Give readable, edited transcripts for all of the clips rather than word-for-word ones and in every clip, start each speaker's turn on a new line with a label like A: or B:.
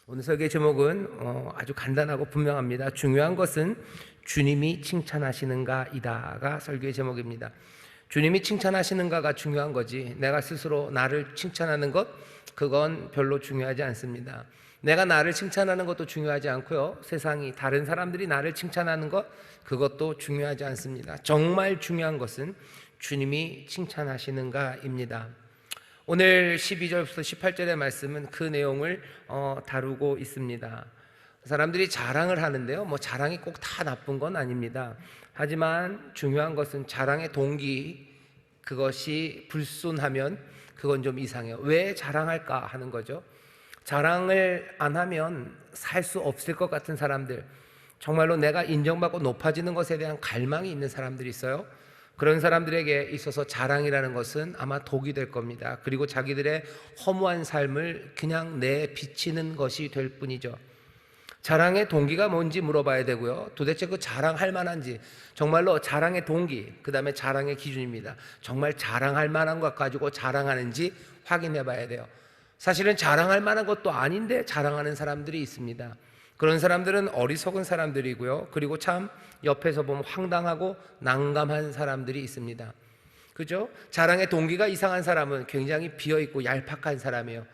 A: 오늘 설계 제목은 아주 간단하고 분명합니다. 중요한 것은 주님이 칭찬하시는가이다가 설계 제목입니다. 주님이 칭찬하시는가가 중요한 거지, 내가 스스로 나를 칭찬하는 것, 그건 별로 중요하지 않습니다. 내가 나를 칭찬하는 것도 중요하지 않고요, 세상이 다른 사람들이 나를 칭찬하는 것, 그것도 중요하지 않습니다. 정말 중요한 것은 주님이 칭찬하시는가입니다. 오늘 12절부터 18절의 말씀은 그 내용을 다루고 있습니다. 사람들이 자랑을 하는데요, 자랑이 꼭 다 나쁜 건 아닙니다. 하지만 중요한 것은 자랑의 동기, 그것이 불순하면 그건 좀 이상해요. 왜 자랑할까 하는 거죠. 자랑을 안 하면 살 수 없을 것 같은 사람들, 정말로 내가 인정받고 높아지는 것에 대한 갈망이 있는 사람들이 있어요. 그런 사람들에게 있어서 자랑이라는 것은 아마 독이 될 겁니다. 그리고 자기들의 허무한 삶을 그냥 내비치는 것이 될 뿐이죠. 자랑의 동기가 뭔지 물어봐야 되고요, 도대체 그 자랑할 만한지, 정말로 자랑의 동기, 그 다음에 자랑의 기준입니다. 정말 자랑할 만한 것 가지고 자랑하는지 확인해 봐야 돼요. 사실은 자랑할 만한 것도 아닌데 자랑하는 사람들이 있습니다. 그런 사람들은 어리석은 사람들이고요, 그리고 참 옆에서 보면 황당하고 난감한 사람들이 있습니다. 그죠? 자랑의 동기가 이상한 사람은 굉장히 비어있고 얄팍한 사람이에요.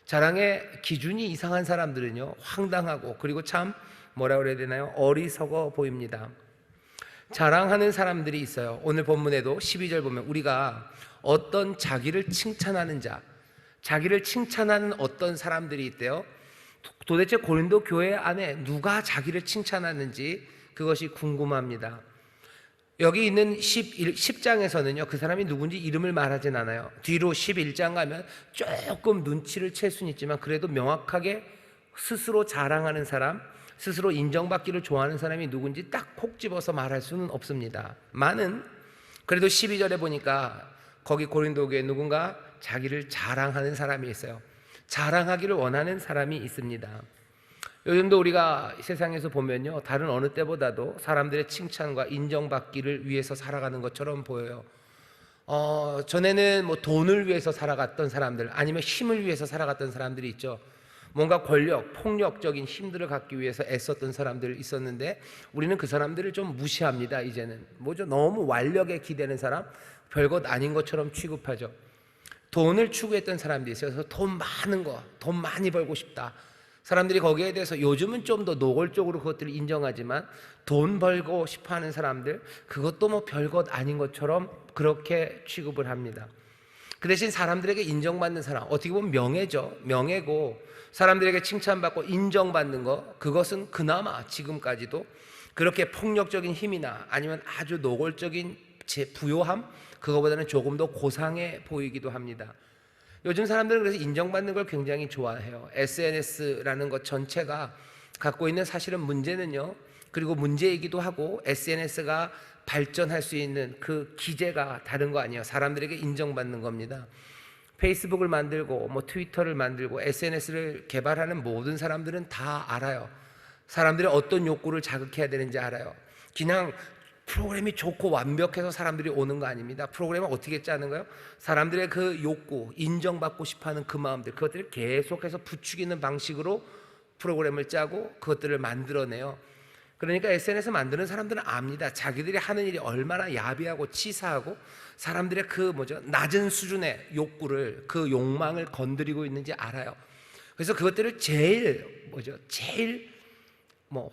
A: 자랑의 기준이 이상한 사람들은요, 황당하고 그리고 참 뭐라 그래야 되나요? 어리석어 보입니다. 자랑하는 사람들이 있어요. 오늘 본문에도 12절 보면 우리가 어떤 자기를 칭찬하는 자, 자기를 칭찬하는 어떤 사람들이 있대요. 도대체 고린도 교회 안에 누가 자기를 칭찬하는지 그것이 궁금합니다. 여기 있는 10장에서는요 그 사람이 누군지 이름을 말하진 않아요. 뒤로 11장 가면 조금 눈치를 챌 수는 있지만 그래도 명확하게 스스로 자랑하는 사람, 스스로 인정받기를 좋아하는 사람이 누군지 딱 콕 집어서 말할 수는 없습니다. 많은, 그래도 12절에 보니까 거기 고린도 교회에 누군가 자기를 자랑하는 사람이 있어요. 자랑하기를 원하는 사람이 있습니다. 요즘도 우리가 세상에서 보면요, 다른 어느 때보다도 사람들의 칭찬과 인정받기를 위해서 살아가는 것처럼 보여요. 전에는 돈을 위해서 살아갔던 사람들, 아니면 힘을 위해서 살아갔던 사람들이 있죠. 뭔가 권력, 폭력적인 힘들을 갖기 위해서 애썼던 사람들 있었는데 우리는 그 사람들을 좀 무시합니다. 이제는 너무 완력에 기대는 사람, 별것 아닌 것처럼 취급하죠. 돈을 추구했던 사람들이 있어요. 그래서 돈 많은 거, 돈 많이 벌고 싶다. 사람들이 거기에 대해서 요즘은 좀 더 노골적으로 그것들을 인정하지만 돈 벌고 싶어하는 사람들, 그것도 별것 아닌 것처럼 그렇게 취급을 합니다. 그 대신 사람들에게 인정받는 사람, 어떻게 보면 명예죠. 명예고 사람들에게 칭찬받고 인정받는 거, 그것은 그나마 지금까지도 그렇게 폭력적인 힘이나 아니면 아주 노골적인 부요함, 그거보다는 조금 더 고상해 보이기도 합니다. 요즘 사람들은 그래서 인정받는 걸 굉장히 좋아해요. SNS라는 것 전체가 갖고 있는 사실은 문제는요, 그리고 문제이기도 하고 SNS가 발전할 수 있는 그 기제가 다른 거 아니에요. 사람들에게 인정받는 겁니다. 페이스북을 만들고 트위터를 만들고 SNS를 개발하는 모든 사람들은 다 알아요. 사람들이 어떤 욕구를 자극해야 되는지 알아요. 그냥 프로그램이 좋고 완벽해서 사람들이 오는 거 아닙니다. 프로그램을 어떻게 짜는 거예요? 사람들의 그 욕구, 인정받고 싶어하는 그 마음들, 그것들을 계속해서 부추기는 방식으로 프로그램을 짜고 그것들을 만들어내요. 그러니까 SNS 만드는 사람들은 압니다. 자기들이 하는 일이 얼마나 야비하고 치사하고 사람들의 낮은 수준의 욕구를, 그 욕망을 건드리고 있는지 알아요. 그래서 그것들을 제일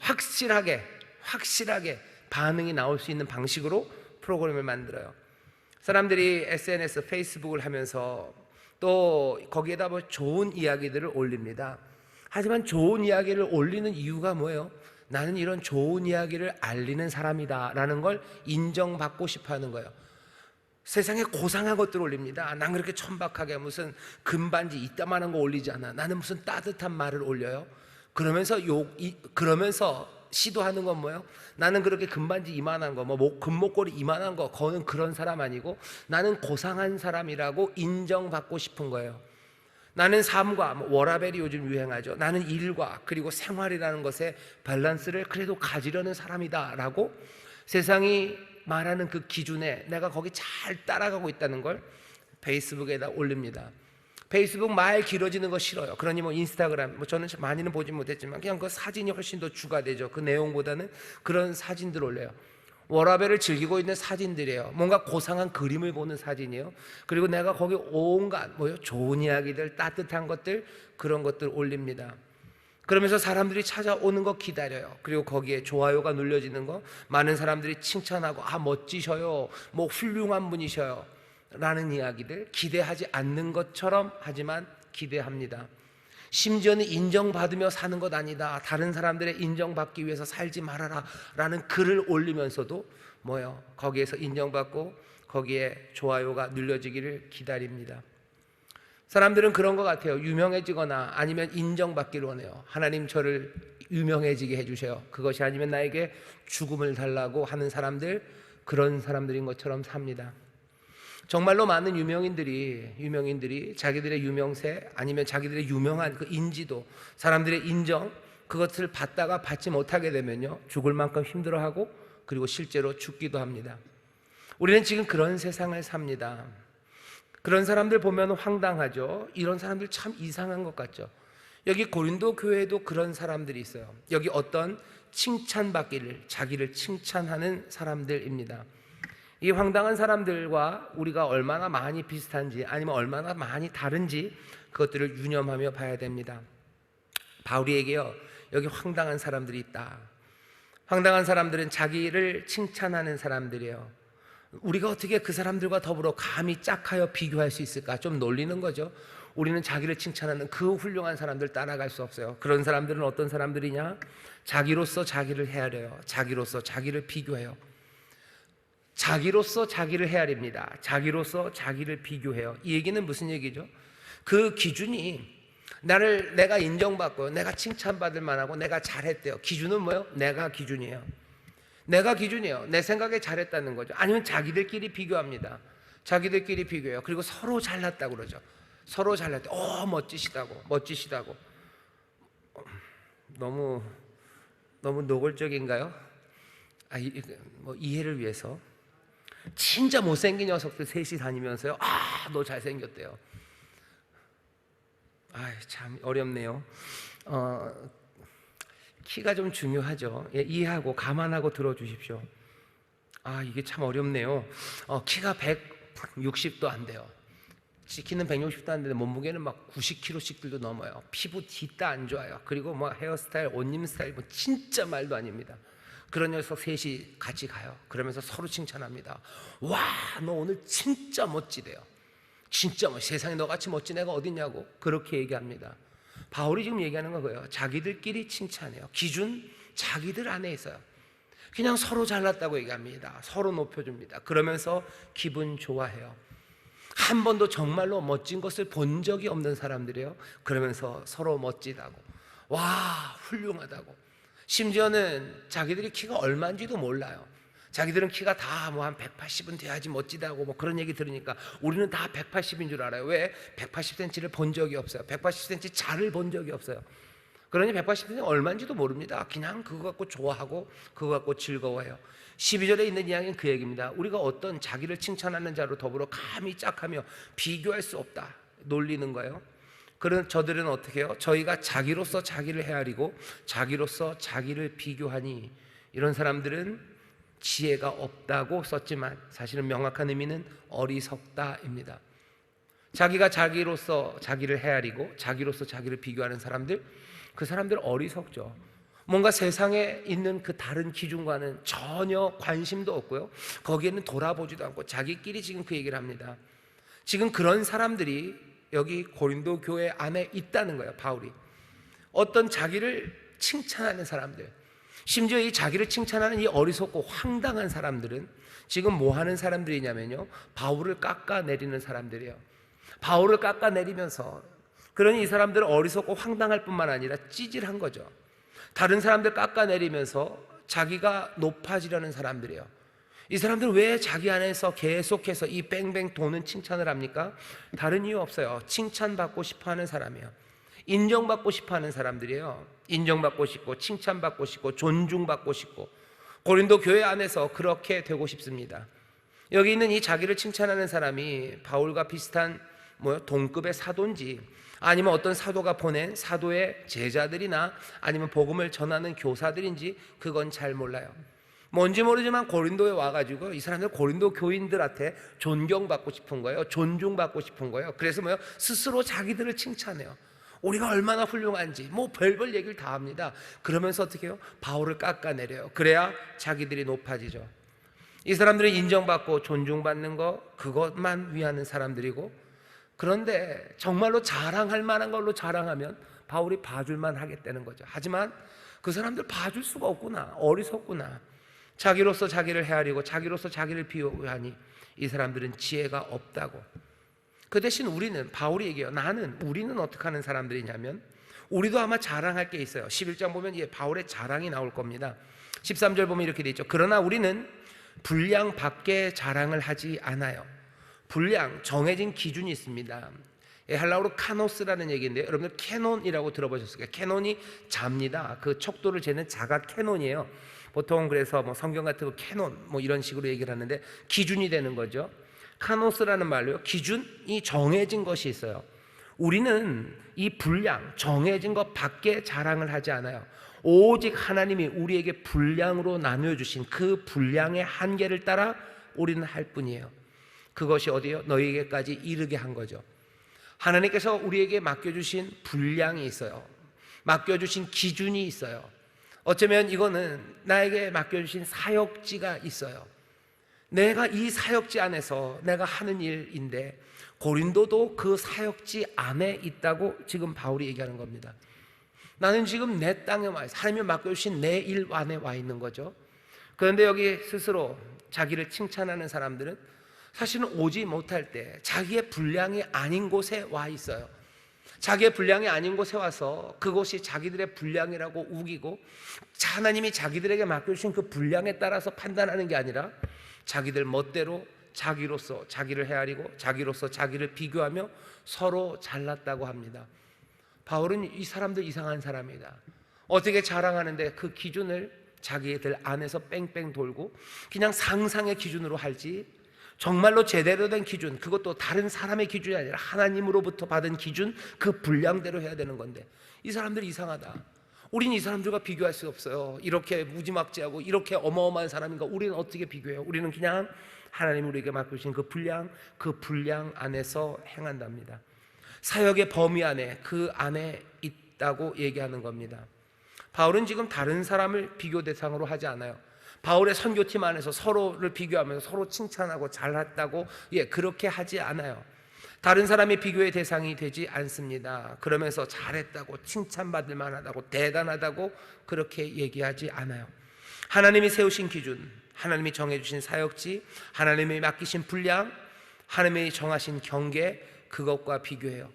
A: 확실하게 반응이 나올 수 있는 방식으로 프로그램을 만들어요. 사람들이 SNS, 페이스북을 하면서 또 거기에다 좋은 이야기들을 올립니다. 하지만 좋은 이야기를 올리는 이유가 뭐예요? 나는 이런 좋은 이야기를 알리는 사람이다 라는 걸 인정받고 싶어 하는 거예요. 세상에 고상한 것들을 올립니다. 난 그렇게 천박하게 무슨 금반지 이따만한 거 올리지 않아. 나는 무슨 따뜻한 말을 올려요. 그러면서 시도하는 건 뭐예요? 나는 그렇게 금반지 이만한 거, 금목걸이 이만한 거 거는 그런 사람 아니고 나는 고상한 사람이라고 인정받고 싶은 거예요. 나는 삶과 워라밸이 요즘 유행하죠. 나는 일과 그리고 생활이라는 것의 밸런스를 그래도 가지려는 사람이다 라고 세상이 말하는 그 기준에 내가 거기 잘 따라가고 있다는 걸 페이스북에다 올립니다. 페이스북 말 길어지는 거 싫어요. 그러니 뭐 인스타그램, 뭐 저는 많이는 보지 못했지만 그냥 그 사진이 훨씬 더 주가 되죠. 그 내용보다는 그런 사진들 올려요. 워라밸을 즐기고 있는 사진들이에요. 뭔가 고상한 그림을 보는 사진이에요. 그리고 내가 거기 온갖 좋은 이야기들, 따뜻한 것들, 그런 것들 올립니다. 그러면서 사람들이 찾아오는 거 기다려요. 그리고 거기에 좋아요가 눌려지는 거, 많은 사람들이 칭찬하고 멋지셔요, 뭐 훌륭한 분이셔요 라는 이야기들, 기대하지 않는 것처럼 하지만 기대합니다. 심지어는 인정받으며 사는 것 아니다, 다른 사람들의 인정받기 위해서 살지 말아라 라는 글을 올리면서도 거기에서 인정받고 거기에 좋아요가 눌려지기를 기다립니다. 사람들은 그런 것 같아요. 유명해지거나 아니면 인정받기를 원해요. 하나님 저를 유명해지게 해주세요. 그것이 아니면 나에게 죽음을 달라고 하는 사람들, 그런 사람들인 것처럼 삽니다. 정말로 많은 유명인들이 자기들의 유명세 아니면 자기들의 유명한 그 인지도, 사람들의 인정, 그것을 받다가 받지 못하게 되면요, 죽을 만큼 힘들어하고 그리고 실제로 죽기도 합니다. 우리는 지금 그런 세상을 삽니다. 그런 사람들 보면 황당하죠. 이런 사람들 참 이상한 것 같죠. 여기 고린도 교회에도 그런 사람들이 있어요. 여기 어떤 칭찬받기를, 자기를 칭찬하는 사람들입니다. 이 황당한 사람들과 우리가 얼마나 많이 비슷한지 아니면 얼마나 많이 다른지 그것들을 유념하며 봐야 됩니다. 바울이에게요, 여기 황당한 사람들이 있다. 황당한 사람들은 자기를 칭찬하는 사람들이에요. 우리가 어떻게 그 사람들과 더불어 감히 짝하여 비교할 수 있을까? 좀 놀리는 거죠. 우리는 자기를 칭찬하는 그 훌륭한 사람들 따라갈 수 없어요. 그런 사람들은 어떤 사람들이냐? 자기로서 자기를 헤아려요. 자기로서 자기를 비교해요. 자기로서 자기를 헤아립니다. 자기로서 자기를 비교해요. 이 얘기는 무슨 얘기죠? 그 기준이 내가 인정받고 내가 칭찬받을 만하고 내가 잘했대요. 기준은 뭐예요? 내가 기준이에요. 내가 기준이에요. 내 생각에 잘했다는 거죠. 아니면 자기들끼리 비교합니다. 자기들끼리 비교해요. 그리고 서로 잘났다고 그러죠. 서로 잘났다. 멋지시다고. 너무 노골적인가요? 이해를 위해서. 진짜 못생긴 녀석들 셋이 다니면서요, 너 잘생겼대요. 참 어렵네요. 키가 좀 중요하죠. 이해하고 감안하고 들어주십시오. 이게 참 어렵네요. 키가 160도 안 돼요. 키는 160도 안 되는데 몸무게는 막 90kg씩들도 넘어요. 피부 뒤따 안 좋아요. 그리고 헤어스타일, 옷님 스타일 진짜 말도 아닙니다. 그런 녀석 셋이 같이 가요. 그러면서 서로 칭찬합니다. 와, 너 오늘 진짜 멋지대요. 진짜 세상에 너같이 멋진 애가 어딨냐고 그렇게 얘기합니다. 바울이 지금 얘기하는 거예요. 자기들끼리 칭찬해요. 기준 자기들 안에 있어요. 그냥 서로 잘났다고 얘기합니다. 서로 높여줍니다. 그러면서 기분 좋아해요. 한 번도 정말로 멋진 것을 본 적이 없는 사람들이에요. 그러면서 서로 멋지다고, 와, 훌륭하다고. 심지어는 자기들이 키가 얼마인지도 몰라요. 자기들은 키가 다 한 180은 돼야지 멋지다고 그런 얘기 들으니까 우리는 다 180인 줄 알아요. 왜? 180cm를 본 적이 없어요. 180cm 자를 본 적이 없어요. 그러니 180cm 얼마인지도 모릅니다. 그냥 그거 갖고 좋아하고 그거 갖고 즐거워해요. 12절에 있는 이야기는 그 얘기입니다. 우리가 어떤 자기를 칭찬하는 자로 더불어 감히 짝하며 비교할 수 없다, 놀리는 거예요. 그런 저들은 어떻게 해요? 저희가 자기로서 자기를 헤아리고 자기로서 자기를 비교하니, 이런 사람들은 지혜가 없다고 썼지만 사실은 명확한 의미는 어리석다입니다. 자기가 자기로서 자기를 헤아리고 자기로서 자기를 비교하는 사람들, 그 사람들 어리석죠. 뭔가 세상에 있는 그 다른 기준과는 전혀 관심도 없고요, 거기에는 돌아보지도 않고 자기끼리 지금 그 얘기를 합니다. 지금 그런 사람들이 여기 고린도 교회 안에 있다는 거예요. 바울이 어떤 자기를 칭찬하는 사람들, 심지어 이 자기를 칭찬하는 이 어리석고 황당한 사람들은 지금 뭐 하는 사람들이냐면요, 바울을 깎아내리는 사람들이에요. 바울을 깎아내리면서, 그러니 이 사람들은 어리석고 황당할 뿐만 아니라 찌질한 거죠. 다른 사람들 깎아내리면서 자기가 높아지려는 사람들이에요. 이 사람들은 왜 자기 안에서 계속해서 이 뺑뺑 도는 칭찬을 합니까? 다른 이유 없어요. 칭찬받고 싶어하는 사람이에요. 인정받고 싶어하는 사람들이에요. 인정받고 싶고 칭찬받고 싶고 존중받고 싶고, 고린도 교회 안에서 그렇게 되고 싶습니다. 여기 있는 이 자기를 칭찬하는 사람이 바울과 비슷한 동급의 사도인지 아니면 어떤 사도가 보낸 사도의 제자들이나 아니면 복음을 전하는 교사들인지 그건 잘 몰라요. 뭔지 모르지만 고린도에 와가지고 이 사람들 고린도 교인들한테 존경받고 싶은 거예요. 존중받고 싶은 거예요. 그래서 스스로 자기들을 칭찬해요. 우리가 얼마나 훌륭한지 별별 얘기를 다 합니다. 그러면서 어떻게 해요? 바울을 깎아내려요. 그래야 자기들이 높아지죠. 이 사람들은 인정받고 존중받는 거 그것만 위하는 사람들이고, 그런데 정말로 자랑할 만한 걸로 자랑하면 바울이 봐줄만 하겠다는 거죠. 하지만 그 사람들 봐줄 수가 없구나, 어리석구나. 자기로서 자기를 헤아리고 자기로서 자기를 비호하니 이 사람들은 지혜가 없다고. 그 대신 우리는, 바울이 얘기해요. 우리는 어떻게 하는 사람들이냐면 우리도 아마 자랑할 게 있어요. 11장 보면 바울의 자랑이 나올 겁니다. 13절 보면 이렇게 돼 있죠. 그러나 우리는 분량 밖에 자랑을 하지 않아요. 분량, 정해진 기준이 있습니다. 헬라어로 카노스라는 얘기인데요, 여러분들 캐논이라고 들어보셨을까요? 캐논이 자입니다. 그 척도를 재는 자가 캐논이에요. 보통 그래서 성경 같은 거 캐논 이런 식으로 얘기를 하는데 기준이 되는 거죠. 카노스라는 말로요, 기준이 정해진 것이 있어요. 우리는 이 분량, 정해진 것 밖에 자랑을 하지 않아요. 오직 하나님이 우리에게 분량으로 나누어주신 그 분량의 한계를 따라 우리는 할 뿐이에요. 그것이 어디요? 너희에게까지 이르게 한 거죠. 하나님께서 우리에게 맡겨주신 분량이 있어요. 맡겨주신 기준이 있어요. 어쩌면 이거는 나에게 맡겨주신 사역지가 있어요. 내가 이 사역지 안에서 내가 하는 일인데 고린도도 그 사역지 안에 있다고 지금 바울이 얘기하는 겁니다. 나는 지금 내 땅에 와 있어. 하나님이 맡겨주신 내 일 안에 와 있는 거죠. 그런데 여기 스스로 자기를 칭찬하는 사람들은 사실은 오지 못할 때 자기의 분량이 아닌 곳에 와 있어요. 자기의 분량이 아닌 곳에 와서 그곳이 자기들의 분량이라고 우기고, 하나님이 자기들에게 맡겨주신 그 분량에 따라서 판단하는 게 아니라 자기들 멋대로 자기로서 자기를 헤아리고 자기로서 자기를 비교하며 서로 잘났다고 합니다. 바울은 이 사람들 이상한 사람이다. 어떻게 자랑하는데 그 기준을 자기들 안에서 뺑뺑 돌고 그냥 상상의 기준으로 할지, 정말로 제대로 된 기준, 그것도 다른 사람의 기준이 아니라 하나님으로부터 받은 기준, 그 분량대로 해야 되는 건데 이 사람들이 이상하다. 우린 이 사람들과 비교할 수 없어요. 이렇게 무지막지하고 이렇게 어마어마한 사람인가 우리는 어떻게 비교해요? 우리는 그냥 하나님이 우리에게 맡겨주신 그 분량 안에서 행한답니다. 사역의 범위 안에, 그 안에 있다고 얘기하는 겁니다. 바울은 지금 다른 사람을 비교 대상으로 하지 않아요. 바울의 선교팀 안에서 서로를 비교하면서 서로 칭찬하고 잘했다고 그렇게 하지 않아요. 다른 사람의 비교의 대상이 되지 않습니다. 그러면서 잘했다고, 칭찬받을 만하다고, 대단하다고 그렇게 얘기하지 않아요. 하나님이 세우신 기준, 하나님이 정해주신 사역지, 하나님이 맡기신 분량, 하나님이 정하신 경계, 그것과 비교해요.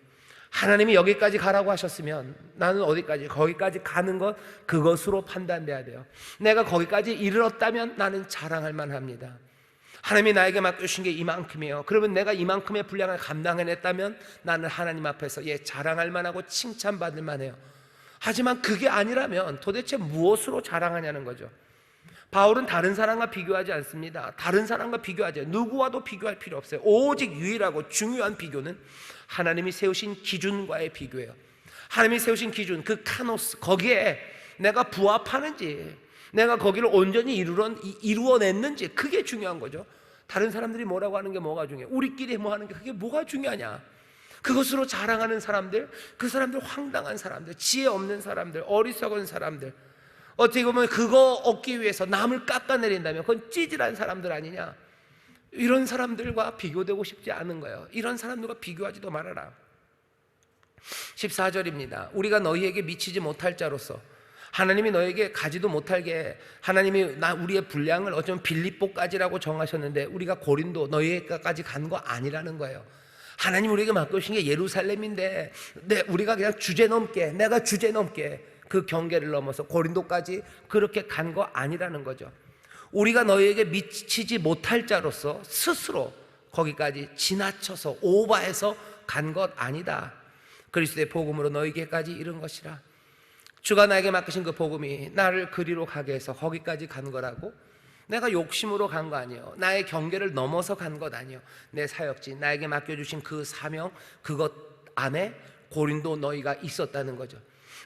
A: 하나님이 여기까지 가라고 하셨으면 나는 어디까지, 거기까지 가는 것, 그것으로 판단돼야 돼요. 내가 거기까지 이르렀다면 나는 자랑할 만합니다. 하나님이 나에게 맡겨주신 게 이만큼이에요. 그러면 내가 이만큼의 분량을 감당해냈다면 나는 하나님 앞에서 자랑할 만하고 칭찬받을 만해요. 하지만 그게 아니라면 도대체 무엇으로 자랑하냐는 거죠. 바울은 다른 사람과 비교하지 않습니다. 다른 사람과 비교하지 않아요. 누구와도 비교할 필요 없어요. 오직 유일하고 중요한 비교는 하나님이 세우신 기준과의 비교예요. 하나님이 세우신 기준, 그 카노스, 거기에 내가 부합하는지, 내가 거기를 온전히 이루어냈는지, 그게 중요한 거죠. 다른 사람들이 뭐라고 하는 게 뭐가 중요해? 우리끼리 뭐 하는 게 그게 뭐가 중요하냐? 그것으로 자랑하는 사람들, 그 사람들 황당한 사람들, 지혜 없는 사람들, 어리석은 사람들, 어떻게 보면 그거 얻기 위해서 남을 깎아내린다면 그건 찌질한 사람들 아니냐? 이런 사람들과 비교되고 싶지 않은 거예요. 이런 사람들과 비교하지도 말아라. 14절입니다. 우리가 너희에게 미치지 못할 자로서, 하나님이 너에게 가지도 못하게, 하나님이 우리의 분량을 어쩌면 빌립보까지라고 정하셨는데 우리가 고린도 너희에게까지 간 거 아니라는 거예요. 하나님 우리에게 맡겨주신 게 예루살렘인데 우리가 그냥 내가 주제 넘게 그 경계를 넘어서 고린도까지 그렇게 간 거 아니라는 거죠. 우리가 너희에게 미치지 못할 자로서 스스로 거기까지 지나쳐서 오버해서 간 것 아니다. 그리스도의 복음으로 너희에게까지 이른 것이라. 주가 나에게 맡기신 그 복음이 나를 그리로 가게 해서 거기까지 간 거라고. 내가 욕심으로 간 거 아니에요. 나의 경계를 넘어서 간 것 아니에요. 내 사역지, 나에게 맡겨주신 그 사명, 그것 안에 고린도 너희가 있었다는 거죠.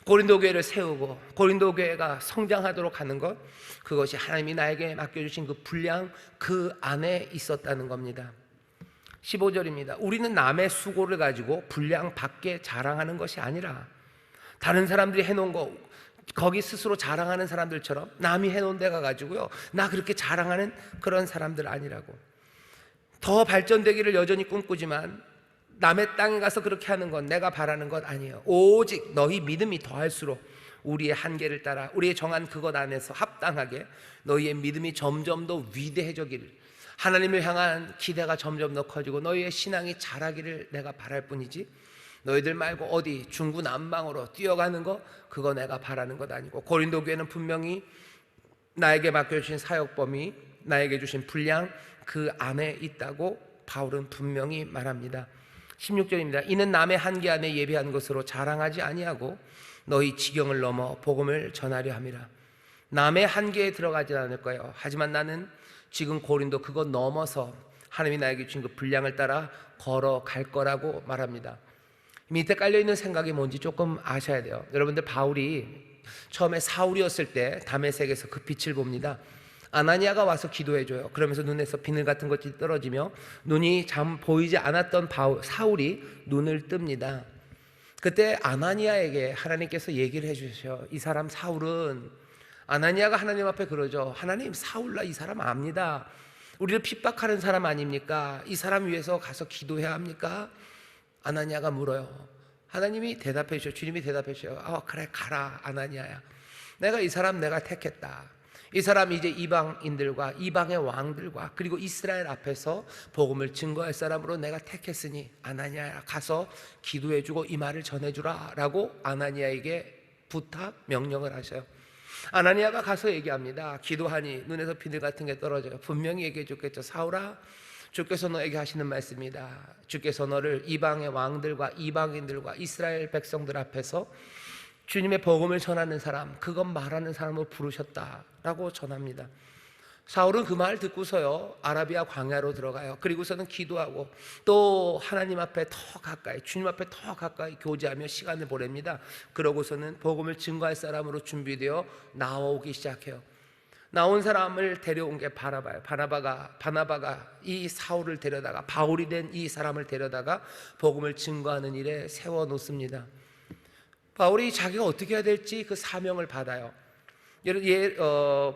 A: 고린도 교회를 세우고 고린도 교회가 성장하도록 하는 것, 그것이 하나님이 나에게 맡겨주신 그 분량, 그 안에 있었다는 겁니다. 15절입니다. 우리는 남의 수고를 가지고 분량 밖에 자랑하는 것이 아니라, 다른 사람들이 해놓은 거 거기 스스로 자랑하는 사람들처럼 남이 해놓은 데 가가지고요, 나 그렇게 자랑하는 그런 사람들 아니라고. 더 발전되기를 여전히 꿈꾸지만 남의 땅에 가서 그렇게 하는 건 내가 바라는 것 아니에요. 오직 너희 믿음이 더할수록 우리의 한계를 따라 우리의 정한 그것 안에서 합당하게 너희의 믿음이 점점 더 위대해지기를, 하나님을 향한 기대가 점점 더 커지고 너희의 신앙이 자라기를 내가 바랄 뿐이지, 너희들 말고 어디 중구난방으로 뛰어가는 거, 그거 내가 바라는 것 아니고, 고린도 교회는 분명히 나에게 맡겨주신 사역범위, 나에게 주신 분량, 그 안에 있다고 바울은 분명히 말합니다. 16절입니다. 이는 남의 한계 안에 예비한 것으로 자랑하지 아니하고 너희 지경을 넘어 복음을 전하려 함이라. 남의 한계에 들어가지 않을 거예요. 하지만 나는 지금 고린도 그거 넘어서 하나님이 나에게 주신 그 분량을 따라 걸어갈 거라고 말합니다. 밑에 깔려있는 생각이 뭔지 조금 아셔야 돼요. 여러분들, 바울이 처음에 사울이었을 때 다메섹에서 그 빛을 봅니다. 아나니아가 와서 기도해줘요. 그러면서 눈에서 비늘 같은 것이 떨어지며 눈이 보이지 않았던 사울이 눈을 뜹니다. 그때 아나니아에게 하나님께서 얘기를 해주셔요. 이 사람 사울은, 아나니아가 하나님 앞에 그러죠. 하나님, 사울라 이 사람 압니다. 우리를 핍박하는 사람 아닙니까? 이 사람 위해서 가서 기도해야 합니까? 아나니아가 물어요. 하나님이 대답해 주셔. 주님이 대답해 주셔요. 그래, 가라 아나니아야. 내가 이 사람 내가 택했다. 이 사람 이제 이방인들과 이방의 왕들과 그리고 이스라엘 앞에서 복음을 증거할 사람으로 내가 택했으니 아나니아야, 가서 기도해주고 이 말을 전해주라 라고 아나니아에게 부탁, 명령을 하셔요. 아나니아가 가서 얘기합니다. 기도하니 눈에서 비늘 같은 게 떨어져요. 분명히 얘기해 줬겠죠. 사울아, 주께서 너에게 하시는 말씀이다. 주께서 너를 이방의 왕들과 이방인들과 이스라엘 백성들 앞에서 주님의 복음을 전하는 사람, 그것 말하는 사람으로 부르셨다라고 전합니다. 사울은 그 말 듣고서요, 아라비아 광야로 들어가요. 그리고서는 기도하고 또 하나님 앞에 더 가까이, 주님 앞에 더 가까이 교제하며 시간을 보냅니다. 그러고서는 복음을 증거할 사람으로 준비되어 나오기 시작해요. 나온 사람을 데려온 게 바나바예요. 바나바가 이 사울을 데려다가, 바울이 된 이 사람을 데려다가 복음을 증거하는 일에 세워놓습니다. 바울이 자기가 어떻게 해야 될지 그 사명을 받아요.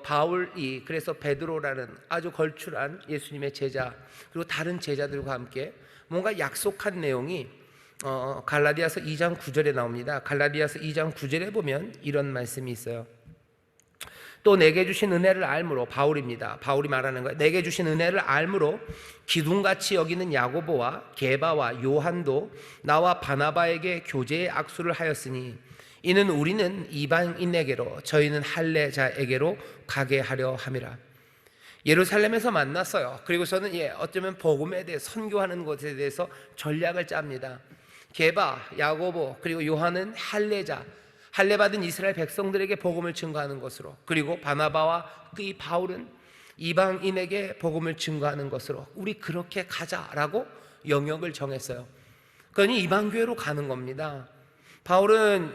A: 바울이 그래서 베드로라는 아주 걸출한 예수님의 제자, 그리고 다른 제자들과 함께 뭔가 약속한 내용이 갈라디아서 2장 9절에 나옵니다. 갈라디아서 2장 9절에 보면 이런 말씀이 있어요. 또 내게 주신 은혜를 알므로, 바울입니다. 바울이 말하는 거예요. 내게 주신 은혜를 알므로 기둥같이 여기는 야고보와 게바와 요한도 나와 바나바에게 교제의 악수를 하였으니 이는 우리는 이방인에게로 저희는 할례자에게로 가게 하려 함이라. 예루살렘에서 만났어요. 그리고서는 어쩌면 복음에 대해 선교하는 것에 대해서 전략을 짭니다. 게바, 야고보, 그리고 요한은 할례자, 할례받은 이스라엘 백성들에게 복음을 증거하는 것으로, 그리고 바나바와 이 바울은 이방인에게 복음을 증거하는 것으로 우리 그렇게 가자라고 영역을 정했어요. 그러니 이방교회로 가는 겁니다. 바울은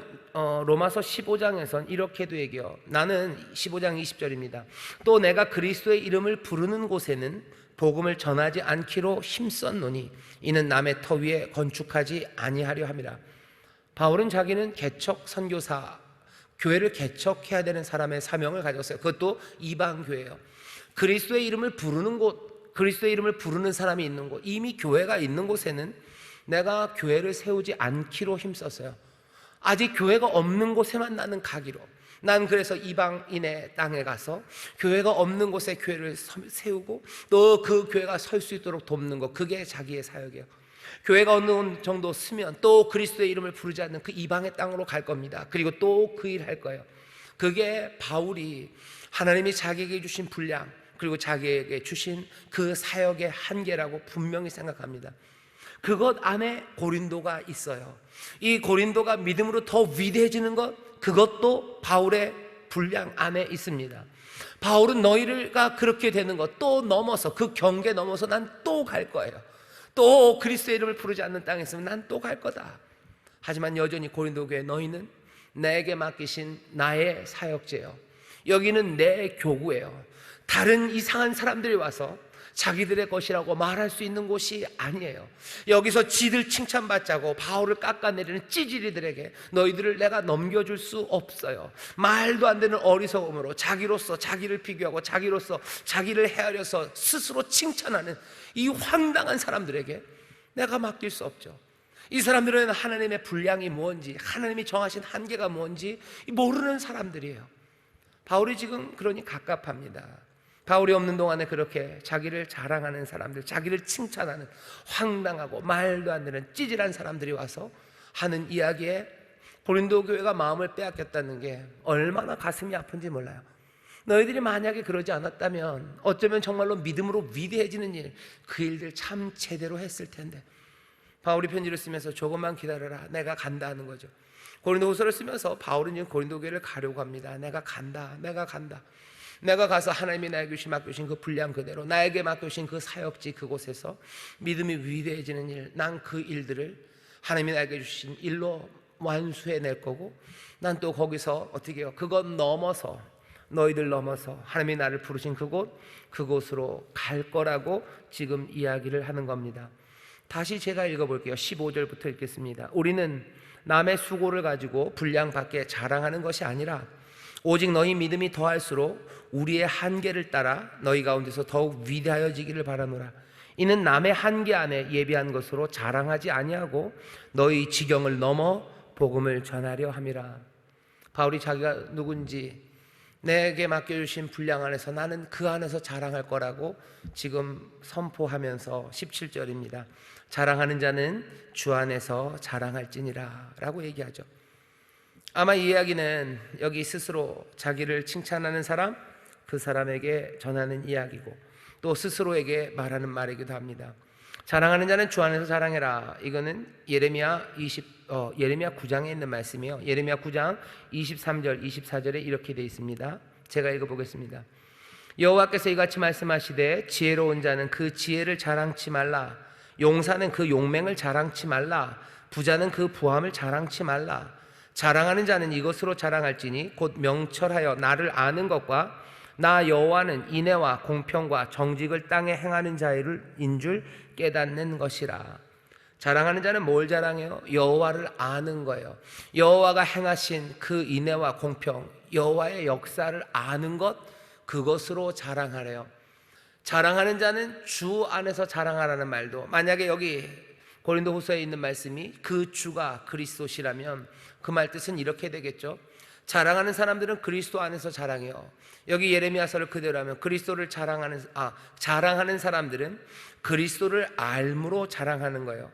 A: 로마서 15장에선 이렇게도 얘기해요. 나는 15장 20절입니다. 또 내가 그리스도의 이름을 부르는 곳에는 복음을 전하지 않기로 힘썼노니 이는 남의 터 위에 건축하지 아니하려 함이라. 바울은 자기는 개척 선교사, 교회를 개척해야 되는 사람의 사명을 가졌어요. 그것도 이방교회예요. 그리스도의 이름을 부르는 곳, 그리스도의 이름을 부르는 사람이 있는 곳, 이미 교회가 있는 곳에는 내가 교회를 세우지 않기로 힘썼어요. 아직 교회가 없는 곳에만 나는 가기로. 난 그래서 이방인의 땅에 가서 교회가 없는 곳에 교회를 세우고 또 그 교회가 설 수 있도록 돕는 것, 그게 자기의 사역이에요. 교회가 어느 정도 쓰면 또 그리스도의 이름을 부르지 않는 그 이방의 땅으로 갈 겁니다. 그리고 또 그 일 할 거예요. 그게 바울이 하나님이 자기에게 주신 분량, 그리고 자기에게 주신 그 사역의 한계라고 분명히 생각합니다. 그것 안에 고린도가 있어요. 이 고린도가 믿음으로 더 위대해지는 것, 그것도 바울의 분량 안에 있습니다. 바울은 너희가 그렇게 되는 것 또 넘어서, 그 경계 넘어서 난 또 갈 거예요. 또 그리스도의 이름을 부르지 않는 땅에 있으면 난 또 갈 거다. 하지만 여전히 고린도 교회, 너희는 내게 맡기신 나의 사역제요, 여기는 내 교구예요. 다른 이상한 사람들이 와서 자기들의 것이라고 말할 수 있는 곳이 아니에요. 여기서 지들 칭찬받자고 바울을 깎아내리는 찌질이들에게 너희들을 내가 넘겨줄 수 없어요. 말도 안 되는 어리석음으로 자기로서 자기를 비교하고 자기로서 자기를 헤아려서 스스로 칭찬하는 이 황당한 사람들에게 내가 맡길 수 없죠. 이 사람들은 하나님의 분량이 뭔지, 하나님이 정하신 한계가 뭔지 모르는 사람들이에요. 바울이 지금 그러니 갑갑합니다. 바울이 없는 동안에 그렇게 자기를 자랑하는 사람들, 자기를 칭찬하는 황당하고 말도 안 되는 찌질한 사람들이 와서 하는 이야기에 고린도 교회가 마음을 빼앗겼다는 게 얼마나 가슴이 아픈지 몰라요. 너희들이 만약에 그러지 않았다면 어쩌면 정말로 믿음으로 위대해지는 일, 그 일들 참 제대로 했을 텐데. 바울이 편지를 쓰면서 조금만 기다려라, 내가 간다 하는 거죠. 고린도후서를 쓰면서 바울은 지금 고린도 교회를 가려고 합니다. 내가 간다, 내가 간다. 내가 가서 하나님이 나에게 맡겨주신 그 분량 그대로, 나에게 맡겨주신 그 사역지 그곳에서 믿음이 위대해지는 일, 난 그 일들을 하나님이 나에게 주신 일로 완수해낼 거고, 난 또 거기서 어떻게 해요? 그것 넘어서, 너희들 넘어서 하나님이 나를 부르신 그곳으로 갈 거라고 지금 이야기를 하는 겁니다. 다시 제가 읽어볼게요. 15절부터 읽겠습니다. 우리는 남의 수고를 가지고 분량 밖에 자랑하는 것이 아니라 오직 너희 믿음이 더할수록 우리의 한계를 따라 너희 가운데서 더욱 위대하여지기를 바라노라. 이는 남의 한계 안에 예비한 것으로 자랑하지 아니하고 너희 지경을 넘어 복음을 전하려 함이라. 바울이 자기가 누군지, 내게 맡겨주신 분량 안에서 나는 그 안에서 자랑할 거라고 지금 선포하면서 17절입니다. 자랑하는 자는 주 안에서 자랑할지니라 라고 얘기하죠. 아마 이 이야기는 여기 스스로 자기를 칭찬하는 사람, 그 사람에게 전하는 이야기고 또 스스로에게 말하는 말이기도 합니다. 자랑하는 자는 주 안에서 자랑해라. 이거는 예레미야 9장에 있는 말씀이에요. 예레미야 9장 23절 24절에 이렇게 되어 있습니다. 제가 읽어보겠습니다. 여호와께서 이같이 말씀하시되 지혜로운 자는 그 지혜를 자랑치 말라. 용사는 그 용맹을 자랑치 말라. 부자는 그 부함을 자랑치 말라. 자랑하는 자는 이것으로 자랑할지니 곧 명철하여 나를 아는 것과 나 여호와는 인애와 공평과 정직을 땅에 행하는 자인 줄 깨닫는 것이라. 자랑하는 자는 뭘 자랑해요? 여호와를 아는 거예요. 여호와가 행하신 그 인애와 공평, 여호와의 역사를 아는 것, 그것으로 자랑하래요. 자랑하는 자는 주 안에서 자랑하라는 말도, 만약에 여기 고린도후서에 있는 말씀이 그 주가 그리스도시라면 그 말 뜻은 이렇게 되겠죠. 자랑하는 사람들은 그리스도 안에서 자랑해요. 여기 예레미야서를 그대로 하면 그리스도를 자랑하는 사람들은 그리스도를 알므로 자랑하는 거예요.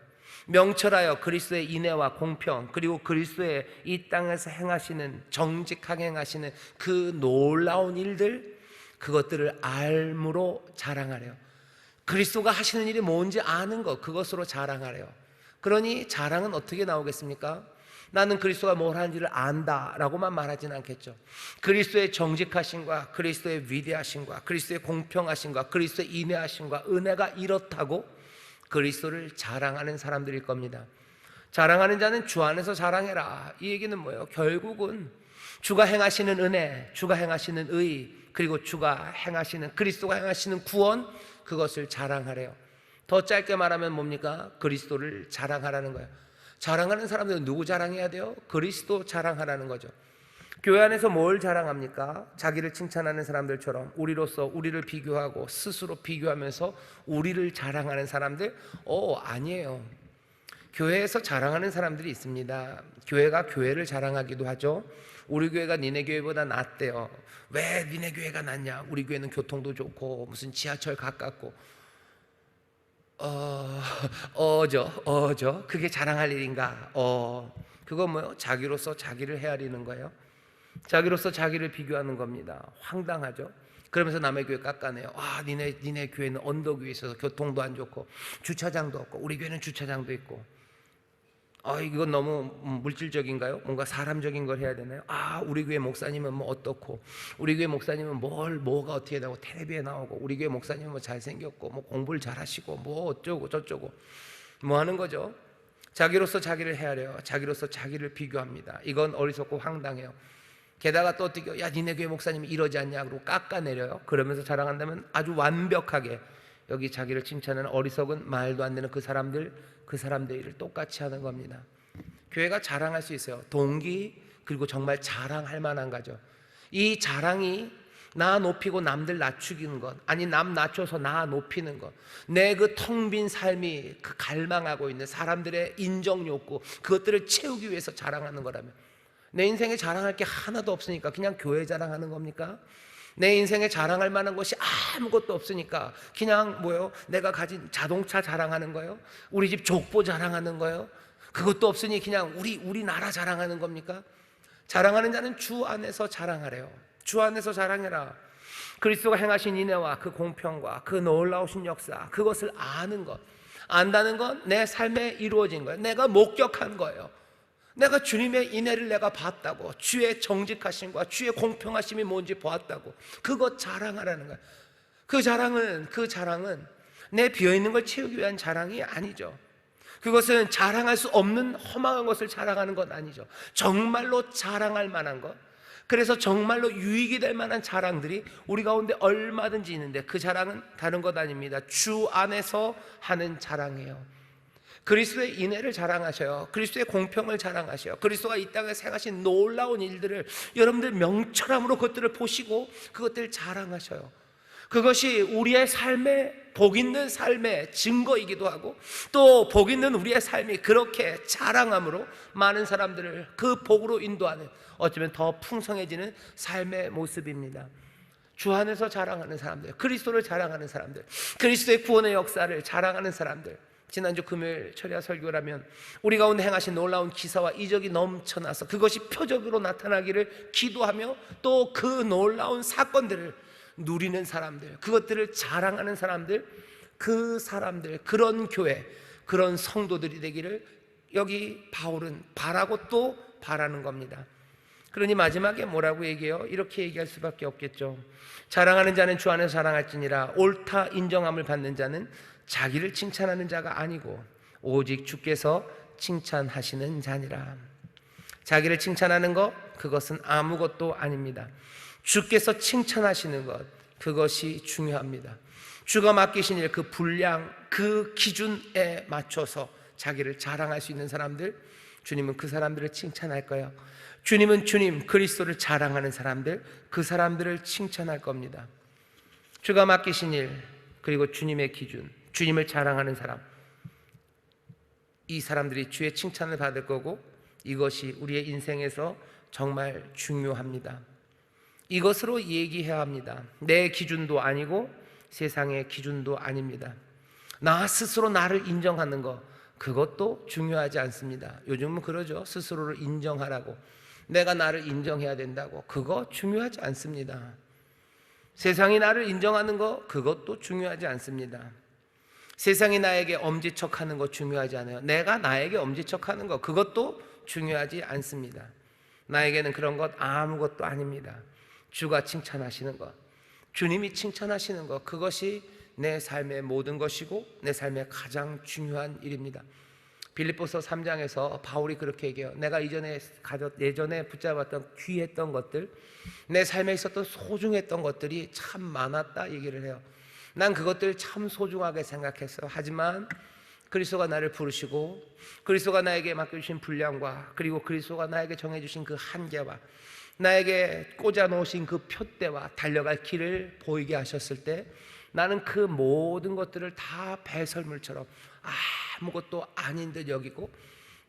A: 명철하여 그리스도의 인애와 공평, 그리고 그리스도의 이 땅에서 행하시는, 정직하게 행하시는 그 놀라운 일들, 그것들을 알므로 자랑하래요. 그리스도가 하시는 일이 뭔지 아는 것, 그것으로 자랑하래요. 그러니 자랑은 어떻게 나오겠습니까? 나는 그리스도가 뭘 하는지를 안다라고만 말하지는 않겠죠. 그리스도의 정직하심과 그리스도의 위대하심과 그리스도의 공평하심과 그리스도의 인애하심과 은혜가 이렇다고 그리스도를 자랑하는 사람들일 겁니다. 자랑하는 자는 주 안에서 자랑해라. 이 얘기는 뭐예요? 결국은 주가 행하시는 은혜, 주가 행하시는 의, 그리고 주가 행하시는, 그리스도가 행하시는 구원, 그것을 자랑하래요. 더 짧게 말하면 뭡니까? 그리스도를 자랑하라는 거예요. 자랑하는 사람들은 누구 자랑해야 돼요? 그리스도 자랑하라는 거죠. 교회 안에서 뭘 자랑합니까? 자기를 칭찬하는 사람들처럼 우리로서 우리를 비교하고 스스로 비교하면서 우리를 자랑하는 사람들? 아니에요. 교회에서 자랑하는 사람들이 있습니다. 교회가 교회를 자랑하기도 하죠. 우리 교회가 니네 교회보다 낫대요. 왜 니네 교회가 낫냐? 우리 교회는 교통도 좋고 무슨 지하철 가깝고. 그게 자랑할 일인가? 그거 뭐요? 자기로서 자기를 헤아리는 거예요. 자기로서 자기를 비교하는 겁니다. 황당하죠? 그러면서 남의 교회 깎아내요. 니네 교회는 언덕 위에 있어서 교통도 안 좋고 주차장도 없고 우리 교회는 주차장도 있고. 이건 너무 물질적인가요? 뭔가 사람적인 걸 해야 되나요? 우리 교회 목사님은 뭐 어떻고, 우리 교회 목사님은 뭐가 어떻게 되고 텔레비에 나오고, 우리 교회 목사님은 뭐 잘생겼고 뭐 공부를 잘하시고 뭐 어쩌고 저쩌고 뭐 하는 거죠? 자기로서 자기를 헤아려요. 자기로서 자기를 비교합니다. 이건 어리석고 황당해요. 게다가 또 어떻게, 야 니네 교회 목사님이 이러지 않냐 그러고 깎아내려요. 그러면서 자랑한다면 아주 완벽하게 여기 자기를 칭찬하는 어리석은 말도 안 되는 그 사람들 일을 똑같이 하는 겁니다. 교회가 자랑할 수 있어요. 동기, 그리고 정말 자랑할 만한 거죠. 이 자랑이 나 높이고 남들 낮추기는 것, 아니 남 낮춰서 나 높이는 것, 내 그 텅 빈 삶이 그 갈망하고 있는 사람들의 인정 욕구, 그것들을 채우기 위해서 자랑하는 거라면, 내 인생에 자랑할 게 하나도 없으니까 그냥 교회 자랑하는 겁니까? 내 인생에 자랑할 만한 것이 아무것도 없으니까 그냥 내가 가진 자동차 자랑하는 거예요? 우리 집 족보 자랑하는 거예요? 그것도 없으니 그냥 우리나라 자랑하는 겁니까? 자랑하는 자는 주 안에서 자랑하래요. 주 안에서 자랑해라. 그리스도가 행하신 인애와 그 공평과 그 놀라우신 역사, 그것을 아는 것, 안다는 건 내 삶에 이루어진 거예요. 내가 목격한 거예요. 내가 주님의 인애를 내가 봤다고, 주의 정직하심과 주의 공평하심이 뭔지 보았다고, 그것 자랑하라는 거야. 그 자랑은 내 비어있는 걸 채우기 위한 자랑이 아니죠. 그것은 자랑할 수 없는 허망한 것을 자랑하는 건 아니죠. 정말로 자랑할 만한 것, 그래서 정말로 유익이 될 만한 자랑들이 우리 가운데 얼마든지 있는데, 그 자랑은 다른 것 아닙니다. 주 안에서 하는 자랑이에요. 그리스도의 인애를 자랑하셔요. 그리스도의 공평을 자랑하셔요. 그리스도가 이 땅에 행하신 놀라운 일들을 여러분들 명철함으로 그것들을 보시고 그것들을 자랑하셔요. 그것이 우리의 삶에, 복 있는 삶의 증거이기도 하고, 또 복 있는 우리의 삶이 그렇게 자랑함으로 많은 사람들을 그 복으로 인도하는, 어쩌면 더 풍성해지는 삶의 모습입니다. 주 안에서 자랑하는 사람들, 그리스도를 자랑하는 사람들, 그리스도의 구원의 역사를 자랑하는 사람들. 지난주 금요일 철야 설교라면 우리 가운데 행하신 놀라운 기사와 이적이 넘쳐나서 그것이 표적으로 나타나기를 기도하며, 또 그 놀라운 사건들을 누리는 사람들, 그것들을 자랑하는 사람들, 그 사람들, 그런 교회, 그런 성도들이 되기를 여기 바울은 바라고 또 바라는 겁니다. 그러니 마지막에 뭐라고 얘기해요? 이렇게 얘기할 수밖에 없겠죠. 자랑하는 자는 주 안에서 자랑할지니라. 옳다 인정함을 받는 자는 자기를 칭찬하는 자가 아니고 오직 주께서 칭찬하시는 자니라. 자기를 칭찬하는 것, 그것은 아무것도 아닙니다. 주께서 칭찬하시는 것, 그것이 중요합니다. 주가 맡기신 일, 그 분량, 그 기준에 맞춰서 자기를 자랑할 수 있는 사람들, 주님은 그 사람들을 칭찬할 거예요. 주님은 주님 그리스도를 자랑하는 사람들, 그 사람들을 칭찬할 겁니다. 주가 맡기신 일, 그리고 주님의 기준, 주님을 자랑하는 사람, 이 사람들이 주의 칭찬을 받을 거고, 이것이 우리의 인생에서 정말 중요합니다. 이것으로 얘기해야 합니다. 내 기준도 아니고 세상의 기준도 아닙니다. 나 스스로 나를 인정하는 것, 그것도 중요하지 않습니다. 요즘은 그러죠. 스스로를 인정하라고, 내가 나를 인정해야 된다고. 그거 중요하지 않습니다. 세상이 나를 인정하는 것, 그것도 중요하지 않습니다. 세상이 나에게 엄지척하는 것 중요하지 않아요. 내가 나에게 엄지척하는 것, 그것도 중요하지 않습니다. 나에게는 그런 것 아무것도 아닙니다. 주가 칭찬하시는 것, 주님이 칭찬하시는 것, 그것이 내 삶의 모든 것이고 내 삶의 가장 중요한 일입니다. 빌립보서 3장에서 바울이 그렇게 얘기해요. 내가 예전에 붙잡았던 귀했던 것들, 내 삶에 있었던 소중했던 것들이 참 많았다 얘기를 해요. 난 그것들 참 소중하게 생각했어요. 하지만 그리스도가 나를 부르시고, 그리스도가 나에게 맡겨주신 분량과, 그리고 그리스도가 나에게 정해주신 그 한계와, 나에게 꽂아놓으신 그 표대와 달려갈 길을 보이게 하셨을 때, 나는 그 모든 것들을 다 배설물처럼 아무것도 아닌 듯 여기고,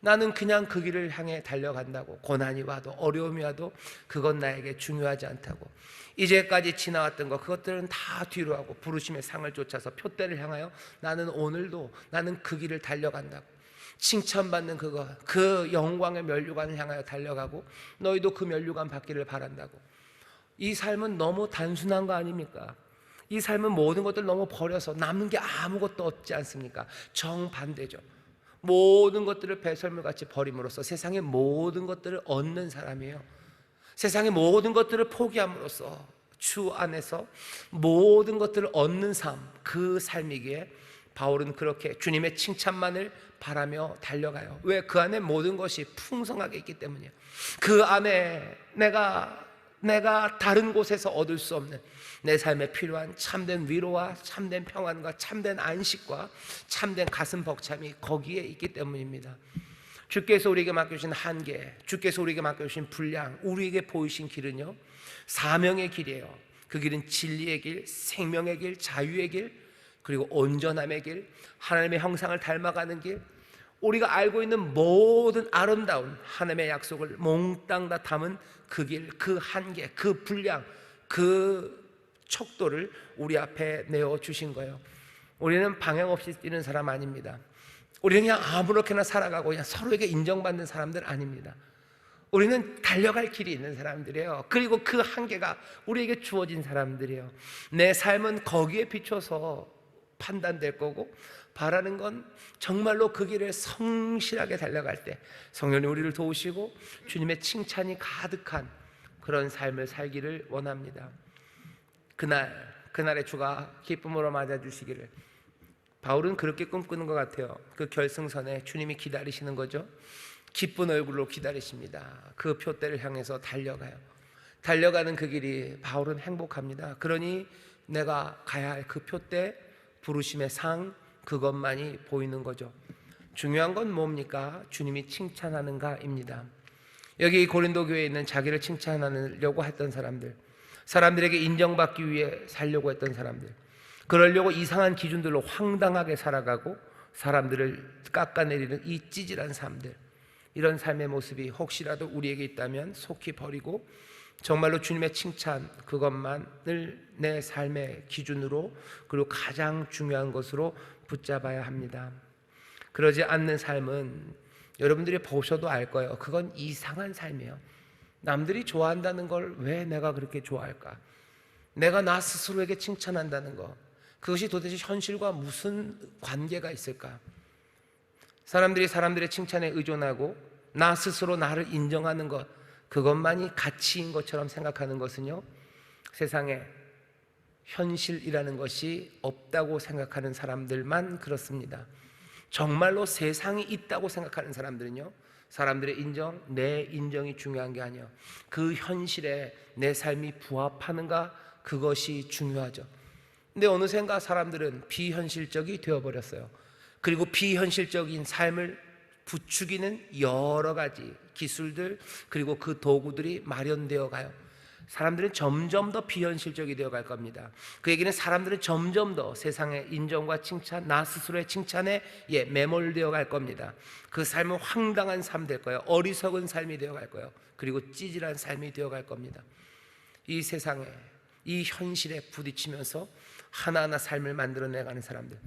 A: 나는 그냥 그 길을 향해 달려간다고. 고난이 와도 어려움이 와도 그건 나에게 중요하지 않다고. 이제까지 지나왔던 것, 그것들은 다 뒤로 하고 부르심의 상을 쫓아서 표대를 향하여 나는 오늘도 나는 그 길을 달려간다고. 칭찬받는 그거, 그 영광의 면류관을 향하여 달려가고, 너희도 그 면류관 받기를 바란다고. 이 삶은 너무 단순한 거 아닙니까? 이 삶은 모든 것들 너무 버려서 남는 게 아무것도 없지 않습니까? 정반대죠. 모든 것들을 배설물같이 버림으로써 세상의 모든 것들을 얻는 사람이에요. 세상의 모든 것들을 포기함으로써 주 안에서 모든 것들을 얻는 삶, 그 삶이기에 바울은 그렇게 주님의 칭찬만을 바라며 달려가요. 왜? 그 안에 모든 것이 풍성하게 있기 때문이에요. 그 안에 내가 다른 곳에서 얻을 수 없는 내 삶에 필요한 참된 위로와 참된 평안과 참된 안식과 참된 가슴 벅참이 거기에 있기 때문입니다. 주께서 우리에게 맡겨주신 한계, 주께서 우리에게 맡겨주신 분량, 우리에게 보이신 길은요, 사명의 길이에요. 그 길은 진리의 길, 생명의 길, 자유의 길, 그리고 온전함의 길, 하나님의 형상을 닮아가는 길, 우리가 알고 있는 모든 아름다운 하나님의 약속을 몽땅 다 담은 그 길, 그 한계, 그 분량, 그 척도를 우리 앞에 내어주신 거예요. 우리는 방향 없이 뛰는 사람 아닙니다. 우리는 그냥 아무렇게나 살아가고 그냥 서로에게 인정받는 사람들 아닙니다. 우리는 달려갈 길이 있는 사람들이에요. 그리고 그 한계가 우리에게 주어진 사람들이에요. 내 삶은 거기에 비춰서 판단될 거고, 바라는 건 정말로 그 길을 성실하게 달려갈 때 성령님 우리를 도우시고 주님의 칭찬이 가득한 그런 삶을 살기를 원합니다. 그날의 주가 기쁨으로 맞아주시기를. 바울은 그렇게 꿈꾸는 것 같아요. 그 결승선에 주님이 기다리시는 거죠. 기쁜 얼굴로 기다리십니다. 그 표대를 향해서 달려가요. 달려가는 그 길이 바울은 행복합니다. 그러니 내가 가야 할 그 표대, 부르심의 상, 그것만이 보이는 거죠. 중요한 건 뭡니까? 주님이 칭찬하는가입니다. 여기 고린도 교회에 있는 자기를 칭찬하려고 했던 사람들에게 인정받기 위해 살려고 했던 사람들, 그러려고 이상한 기준들로 황당하게 살아가고 사람들을 깎아내리는 이 찌질한 삶들, 이런 삶의 모습이 혹시라도 우리에게 있다면 속히 버리고 정말로 주님의 칭찬, 그것만을 내 삶의 기준으로, 그리고 가장 중요한 것으로 붙잡아야 합니다. 그러지 않는 삶은 여러분들이 보셔도 알 거예요. 그건 이상한 삶이에요. 남들이 좋아한다는 걸 왜 내가 그렇게 좋아할까? 내가 나 스스로에게 칭찬한다는 것, 그것이 도대체 현실과 무슨 관계가 있을까? 사람들이 사람들의 칭찬에 의존하고 나 스스로 나를 인정하는 것, 그것만이 가치인 것처럼 생각하는 것은요, 세상에 현실이라는 것이 없다고 생각하는 사람들만 그렇습니다. 정말로 세상이 있다고 생각하는 사람들은요, 사람들의 인정, 내 인정이 중요한 게 아니에요. 그 현실에 내 삶이 부합하는가, 그것이 중요하죠. 근데 어느샌가 사람들은 비현실적이 되어버렸어요. 그리고 비현실적인 삶을 부추기는 여러 가지 기술들, 그리고 그 도구들이 마련되어 가요. 사람들은 점점 더 비현실적이 되어 갈 겁니다. 그 얘기는 사람들은 점점 더 세상의 인정과 칭찬, 나 스스로의 칭찬에 매몰되어 갈 겁니다. 그 삶은 황당한 삶 될 거예요. 어리석은 삶이 되어 갈 거예요. 그리고 찌질한 삶이 되어 갈 겁니다. 이 세상에, 이 현실에 부딪히면서 하나하나 삶을 만들어내가는 사람들,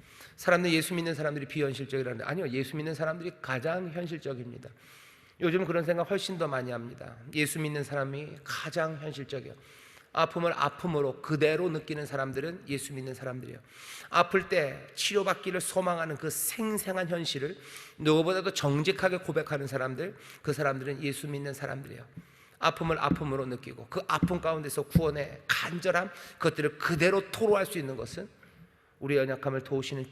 A: 예수 믿는 사람들이 비현실적이라는데, 아니요, 예수 믿는 사람들이 가장 현실적입니다. 요즘 그런 생각 훨씬 더 많이 합니다. 예수 믿는 사람이 가장 현실적이에요. 아픔을 아픔으로 그대로 느끼는 사람들은 예수 믿는 사람들이에요. 아플 때 치료받기를 소망하는 그 생생한 현실을 누구보다도 정직하게 고백하는 사람들, 그 사람들은 예수 믿는 사람들이에요. 아픔을 아픔으로 느끼고 그 아픔 가운데서 구원의 간절함, 그것들을 그대로 토로할 수 있는 것은 우리 연약함을 도우시는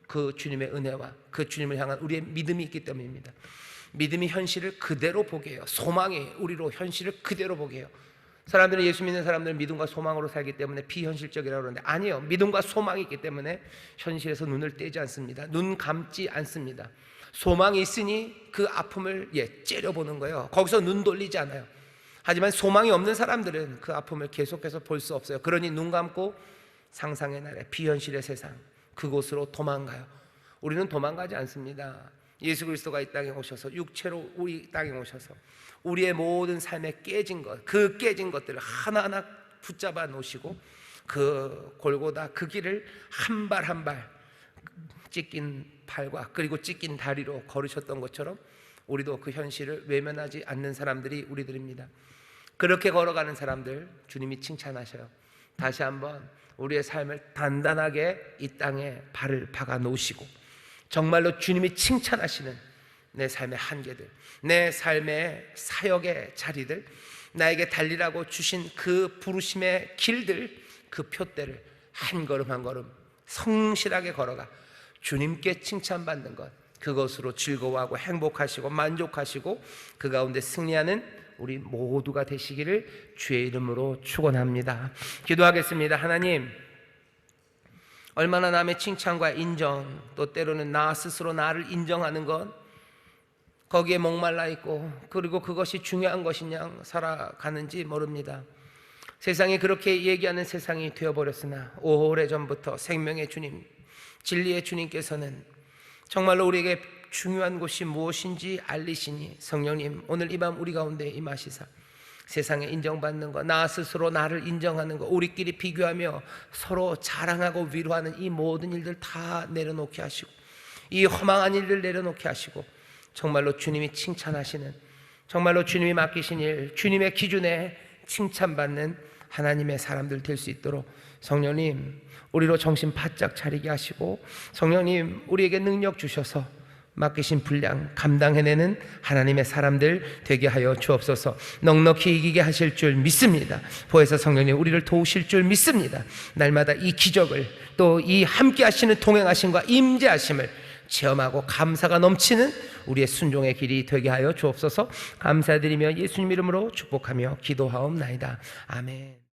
A: 그 주님의 은혜와 그 주님을 향한 우리의 믿음이 있기 때문입니다. 믿음이 현실을 그대로 보게 해요. 소망이 우리로 현실을 그대로 보게 해요. 사람들은, 예수 믿는 사람들은 믿음과 소망으로 살기 때문에 비현실적이라고 그러는데, 아니에요. 믿음과 소망이 있기 때문에 현실에서 눈을 떼지 않습니다. 눈 감지 않습니다. 소망이 있으니 그 아픔을 째려보는 거예요. 거기서 눈 돌리지 않아요. 하지만 소망이 없는 사람들은 그 아픔을 계속해서 볼 수 없어요. 그러니 눈 감고 상상의 나라, 비현실의 세상, 그곳으로 도망가요. 우리는 도망가지 않습니다. 예수 그리스도가 이 땅에 오셔서 육체로 우리 땅에 오셔서 우리의 모든 삶에 깨진 것, 그 깨진 것들을 하나하나 붙잡아 놓으시고 그 골고다 그 길을 한 발 한 발 찢긴 팔과 그리고 찢긴 다리로 걸으셨던 것처럼 우리도 그 현실을 외면하지 않는 사람들이 우리들입니다. 그렇게 걸어가는 사람들 주님이 칭찬하셔요. 다시 한번 우리의 삶을 단단하게 이 땅에 발을 박아 놓으시고 정말로 주님이 칭찬하시는 내 삶의 한계들, 내 삶의 사역의 자리들, 나에게 달리라고 주신 그 부르심의 길들, 그 표대를 한 걸음 한 걸음 성실하게 걸어가 주님께 칭찬받는 것, 그것으로 즐거워하고 행복하시고 만족하시고 그 가운데 승리하는 우리 모두가 되시기를 주의 이름으로 축원합니다. 기도하겠습니다. 하나님, 얼마나 남의 칭찬과 인정, 또 때로는 나 스스로 나를 인정하는 것, 거기에 목말라 있고, 그리고 그것이 중요한 것이냐 살아가는지 모릅니다. 세상이 그렇게 얘기하는 세상이 되어버렸으나 오래전부터 생명의 주님, 진리의 주님께서는 정말로 우리에게 중요한 것이 무엇인지 알리시니 성령님, 오늘 이 밤 우리 가운데 임하시사 세상에 인정받는 것, 나 스스로 나를 인정하는 것, 우리끼리 비교하며 서로 자랑하고 위로하는 이 모든 일들 다 내려놓게 하시고, 이 허망한 일들 내려놓게 하시고, 정말로 주님이 칭찬하시는, 정말로 주님이 맡기신 일, 주님의 기준에 칭찬받는 하나님의 사람들 될 수 있도록 성령님, 우리로 정신 바짝 차리게 하시고, 성령님, 우리에게 능력 주셔서 맡기신 분량 감당해내는 하나님의 사람들 되게 하여 주옵소서. 넉넉히 이기게 하실 줄 믿습니다. 보혜사 성령님, 우리를 도우실 줄 믿습니다. 날마다 이 기적을, 또 이 함께 하시는 동행하심과 임재하심을 체험하고 감사가 넘치는 우리의 순종의 길이 되게 하여 주옵소서. 감사드리며 예수님 이름으로 축복하며 기도하옵나이다. 아멘.